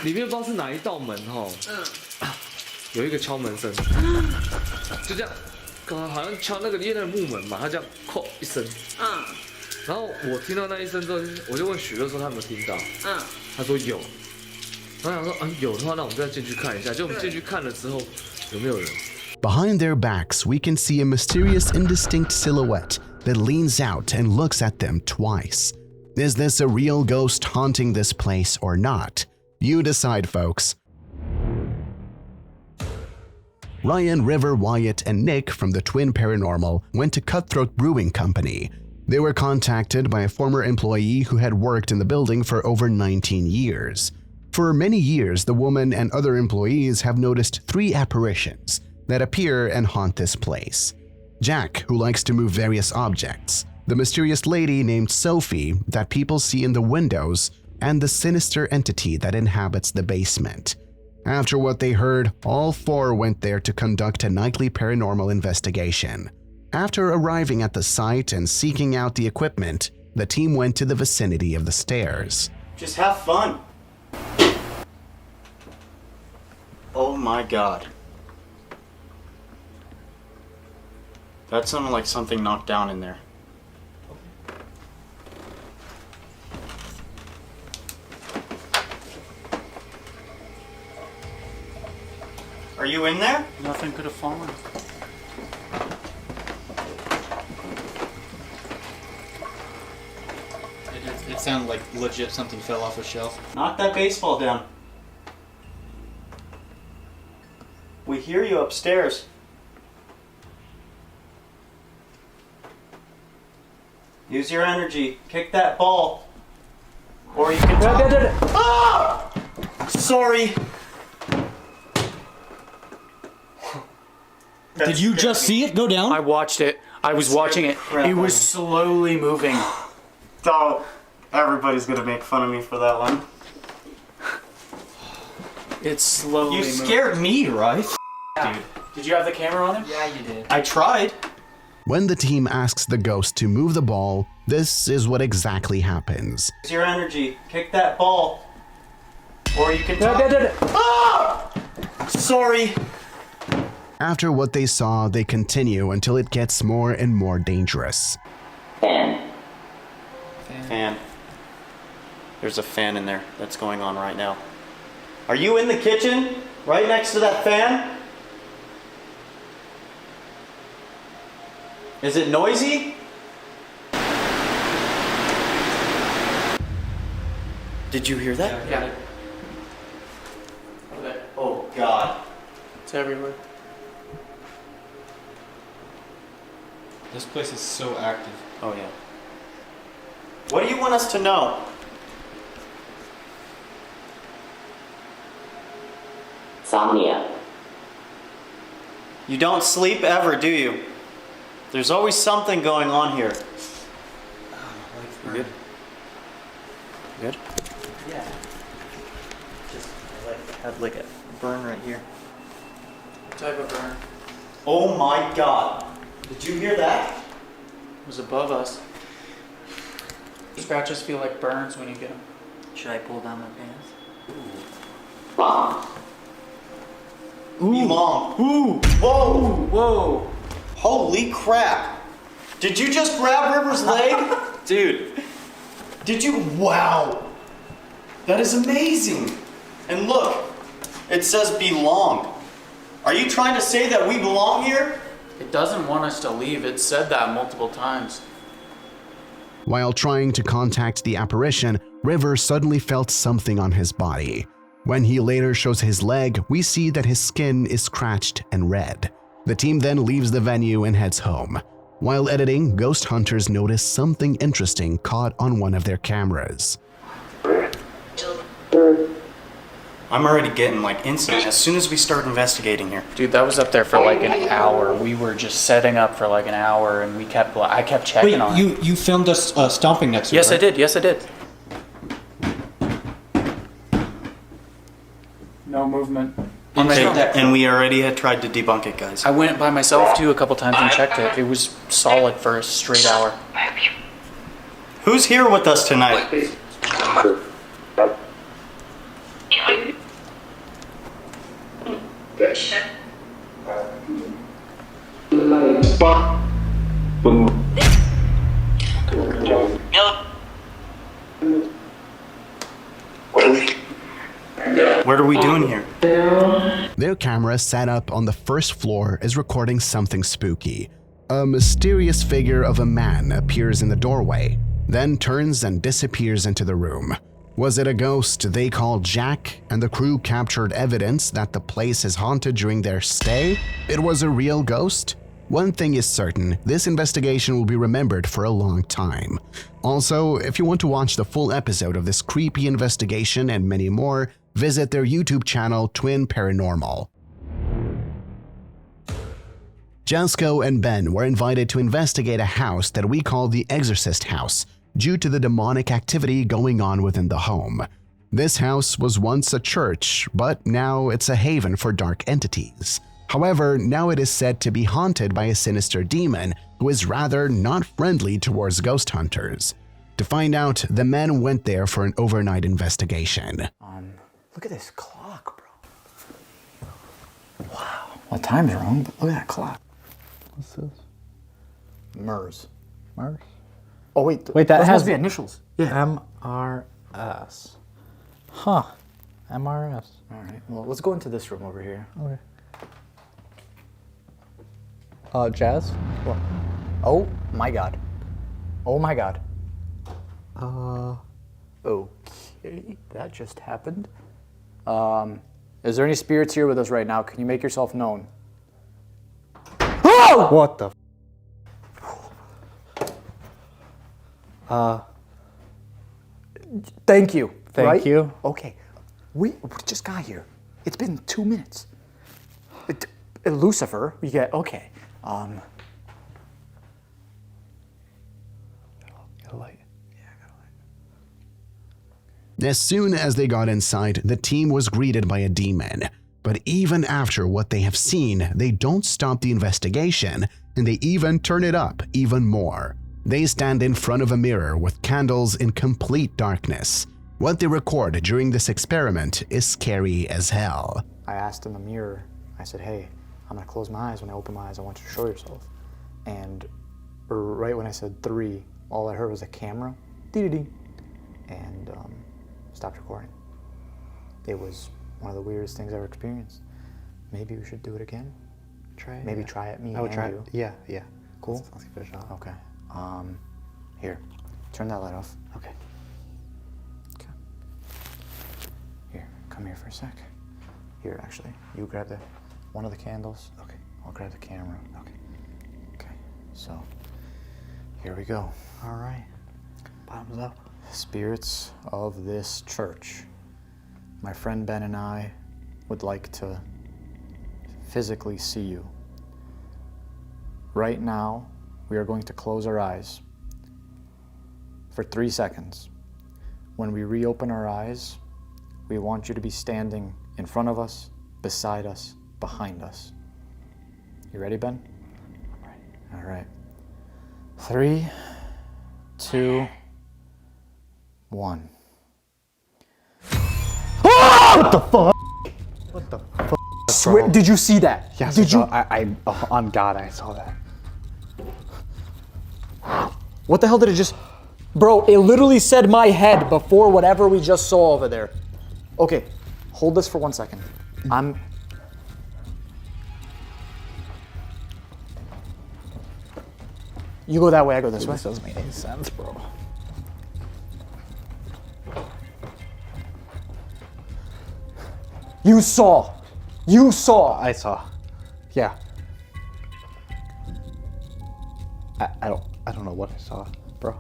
里面不知道是哪一道门哈，有一个敲门声，就这样。 好像敲那个因为那个木门嘛，他这样扣一声，然后我听到那一声之后，我就问许乐说他有没有听到，他说有，然后想说有的话，那我们再进去看一下，就我们进去看了之后，有没有人 Behind their backs, we can see a mysterious indistinct silhouette that leans out and looks at them twice. Is this a real ghost haunting this place or not? You decide, folks. Ryan, River, Wyatt, and Nick from the Twin Paranormal went to Cutthroat Brewing Company. They were contacted by a former employee who had worked in the building for over 19 years. For many years, the woman and other employees have noticed 3 apparitions that appear and haunt this place. Jack, who likes to move various objects, the mysterious lady named Sophie that people see in the windows, and the sinister entity that inhabits the basement. After what they heard, all 4 went there to conduct a nightly paranormal investigation. After arriving at the site and seeking out the equipment, the team went to the vicinity of the stairs. Just have fun. Oh my god. That sounded like something knocked down in there. Are you in there? Nothing could have fallen. It sounded like legit something fell off a shelf. Knock that baseball down. We hear you upstairs. Use your energy. Kick that ball. Or you can talk. Ah! Sorry. Did you just see it go down? I watched it. I was watching it. It was slowly moving. Oh, everybody's gonna make fun of me for that one. It's slowly moving. You scared me, right? Dude. Did you have the camera on him? Yeah, you did. I tried. When the team asks the ghost to move the ball, this is what exactly happens. Use your energy. Kick that ball. Or you can talk. Ah! Sorry. After what they saw, they continue until it gets more and more dangerous. Fan. There's a fan in there that's going on right now. Are you in the kitchen? Right next to that fan? Is it noisy? Did you hear that? Yeah. Oh god. It's everywhere. This place is so active. Oh yeah. What do you want us to know? Insomnia. You don't sleep ever, do you? There's always something going on here. You good? Good? Yeah. Just have like a burn right here. What type of burn? Oh my god. Did you hear that? It was above us. Scratches feel like burns when you get them. Should I pull down my pants? Wow. belong. Ooh. Whoa. Whoa. Holy crap. Did you just grab River's leg? Dude. Did you? Wow. That is amazing. And look, it says belong. Are you trying to say that we belong here? It doesn't want us to leave. It said that multiple times. While trying to contact the apparition, River suddenly felt something on his body. When he later shows his leg, we see that his skin is scratched and red. The team then leaves the venue and heads home. While editing, ghost hunters notice something interesting caught on one of their cameras. I'm already getting like instant as soon as we start investigating here. Dude, that was up there for like an hour. We were just setting up for like an hour, and I kept checking on it. You filmed us stomping next to it, Yes, right? I did. Yes, I did. No movement. And we already had tried to debunk it, guys. I went by myself too a couple times and checked it. It was solid for a straight hour. Who's here with us tonight? What are we doing here? Their camera set up on the first floor is recording something spooky. A mysterious figure of a man appears in the doorway, then turns and disappears into the room. Was it a ghost they called Jack, and the crew captured evidence that the place is haunted during their stay? It was a real ghost? One thing is certain, this investigation will be remembered for a long time. Also, if you want to watch the full episode of this creepy investigation and many more, visit their YouTube channel, Twin Paranormal. Jesco and Ben were invited to investigate a house that we call the Exorcist House, due to the demonic activity going on within the home. This house was once a church, but now it's a haven for dark entities. However, now it is said to be haunted by a sinister demon who is rather not friendly towards ghost hunters. To find out, the men went there for an overnight investigation. Look at this clock, bro. Wow. Well, time's wrong, but look at that clock. What's this? MERS. MERS? Oh, wait. Wait, that those has must be initials. Yeah. MRS. Huh. MRS. All right. Well, let's go into this room over here. Okay. Jazz? What? Oh my god. Oh my god. Okay, that just happened. Is there any spirits here with us right now? Can you make yourself known? Oh! What the? Thank you. Thank you. Okay. We just got here. It's been 2 minutes. Lucifer, we get, okay. Got a light. As soon as they got inside, the team was greeted by a demon. But even after what they have seen, they don't stop the investigation, and they even turn it up even more. They stand in front of a mirror with candles in complete darkness. What they record during this experiment is scary as hell. I asked in the mirror, I said, hey, I'm gonna close my eyes. When I open my eyes, I want you to show yourself. And right when I said 3, all I heard was a camera, dee-dee-dee, and stopped recording. It was one of the weirdest things I've ever experienced. Maybe we should do it again? Try it. Maybe Yeah. try it, me I would and try you. it. Yeah, yeah. Cool? Let's give it a shot. Okay. Here, turn that light off. Okay. Here, come here for a sec. Here, actually, you grab one of the candles. Okay. I'll grab the camera. Okay. Okay, so, here we go. All right. Bottoms up. Spirits of this church. My friend Ben and I would like to physically see you. Right now, we are going to close our eyes for 3 seconds. When we reopen our eyes, we want you to be standing in front of us, beside us, behind us. You ready, Ben? I'm ready. All right. 3, 2, 1. What the fuck? What the fuck? swear. Bro. Did you see that? Yes, Did you? On God, I saw that. What the hell did it just? Bro, it literally said my head before whatever we just saw over there. Okay, hold this for 1 second. You go that way, I go this way. This doesn't make any sense, bro. You saw. You saw. I saw. Yeah. I don't know what I saw, bro.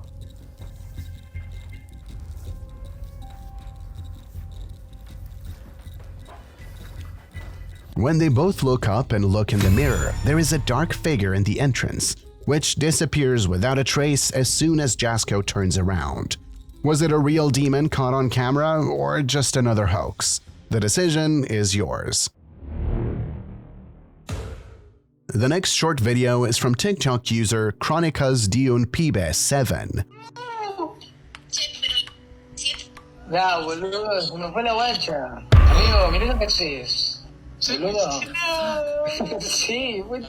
When they both look up and look in the mirror, there is a dark figure in the entrance, which disappears without a trace as soon as Jasko turns around. Was it a real demon caught on camera or just another hoax? The decision is yours. The next short video is from TikTok user Chronicas Dion Pibe 7. Ya, boludo, se me fue la guacha. Amigo, mirá lo que haces. Boludo. Sí, muy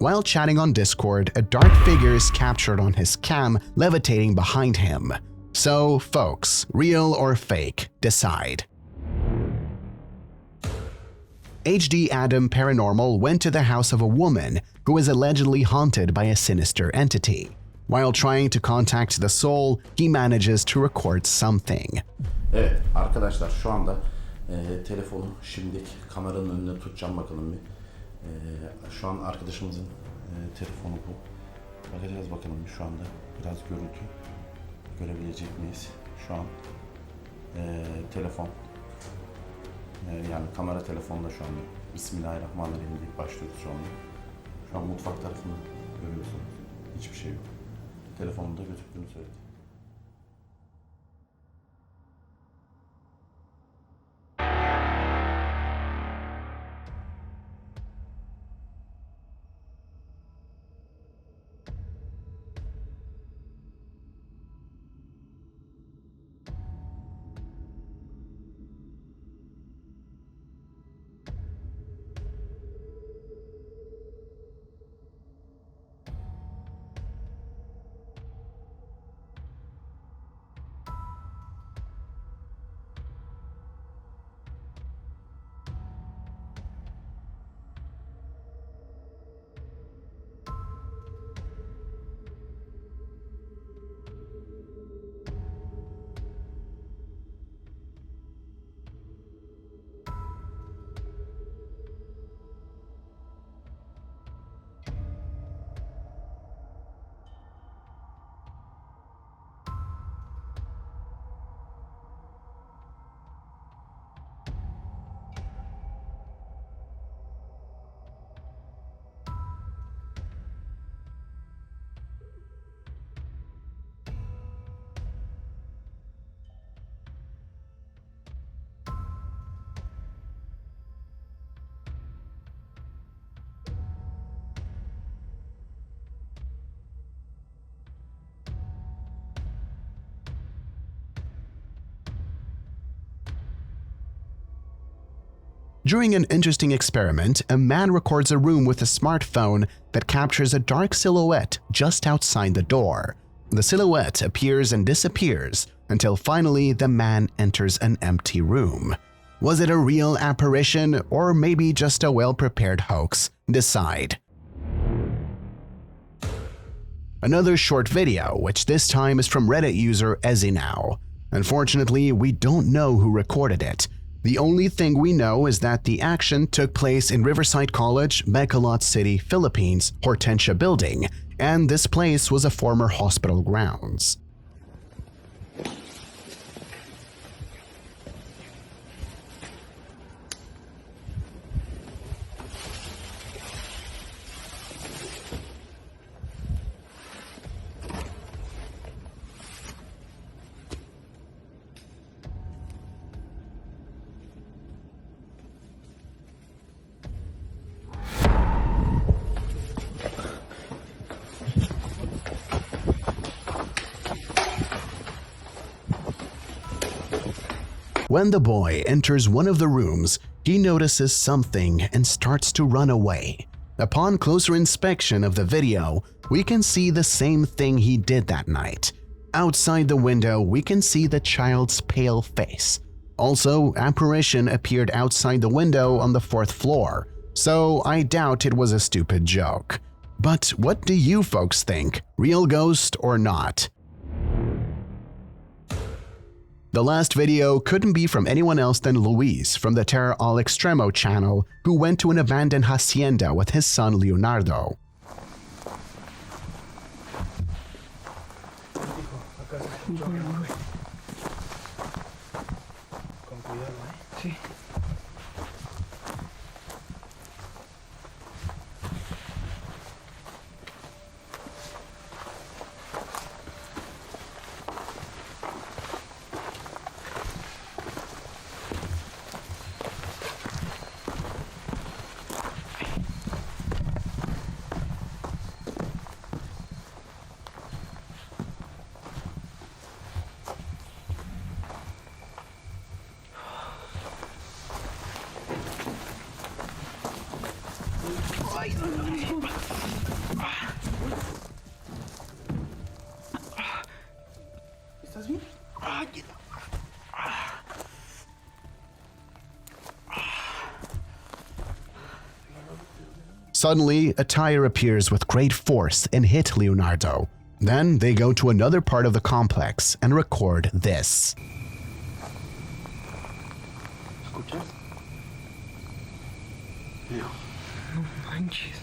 While chatting on Discord, a dark figure is captured on his cam, levitating behind him. So, folks, real or fake, decide. HD Adam Paranormal went to the house of a woman who is allegedly haunted by a sinister entity. While trying to contact the soul, he manages to record something. Evet arkadaşlar şu anda telefonu şimdilik kameranın önüne tutacağım bakalım bir. Şu an arkadaşımızın telefonu bu. Bakacağız bakalım şu anda biraz görüntü görebilecek miyiz? Şu an telefon yani kamera telefonda şu anda. Bismillahirrahmanirrahim deyip başlıyoruz şu anda. Şu an mutfak tarafını görüyorsunuz. Hiçbir şey yok. Telefonunda gözüktüğünü söyledi. During an interesting experiment, a man records a room with a smartphone that captures a dark silhouette just outside the door. The silhouette appears and disappears until finally the man enters an empty room. Was it a real apparition or maybe just a well-prepared hoax? Decide. Another short video, which this time is from Reddit user Ezinow. Unfortunately, we don't know who recorded it. The only thing we know is that the action took place in Riverside College, Bacolod City, Philippines, Hortensia Building, and this place was a former hospital grounds. When the boy enters one of the rooms, he notices something and starts to run away. Upon closer inspection of the video, we can see the same thing he did that night. Outside the window, we can see the child's pale face. Also, apparition appeared outside the window on the 4th floor, so I doubt it was a stupid joke. But what do you folks think? Real ghost or not? The last video couldn't be from anyone else than Luis from the Terror Al Extremo channel, who went to an abandoned hacienda with his son Leonardo. ¿Estás bien? Suddenly, a tire appears with great force and hit Leonardo. Then they go to another part of the complex and record this. ¿Escuchas? No. No manches.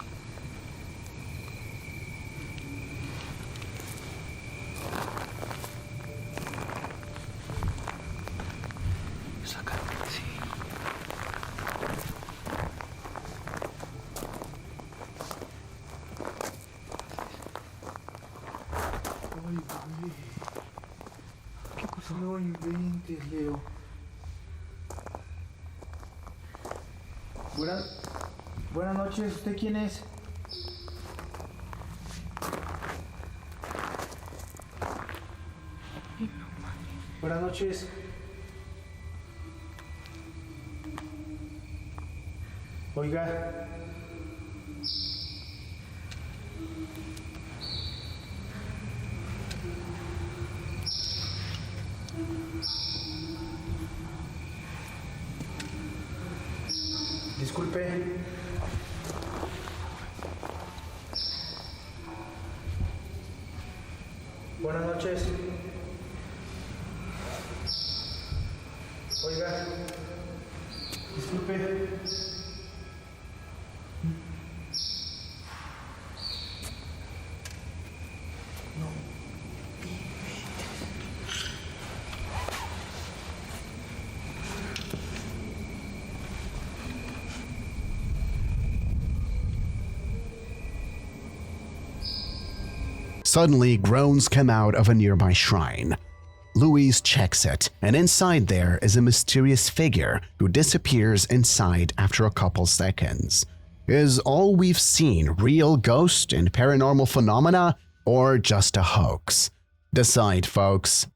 ¿Qué cosa? No inventes, Leo. Buenas noches, ¿usted quién es? Buenas noches. Oiga. Disculpe. Buenas noches. Oiga. Disculpe. Suddenly, groans come out of a nearby shrine. Luis checks it, and inside there is a mysterious figure who disappears inside after a couple seconds. Is all we've seen real ghost and paranormal phenomena, or just a hoax? Decide, folks.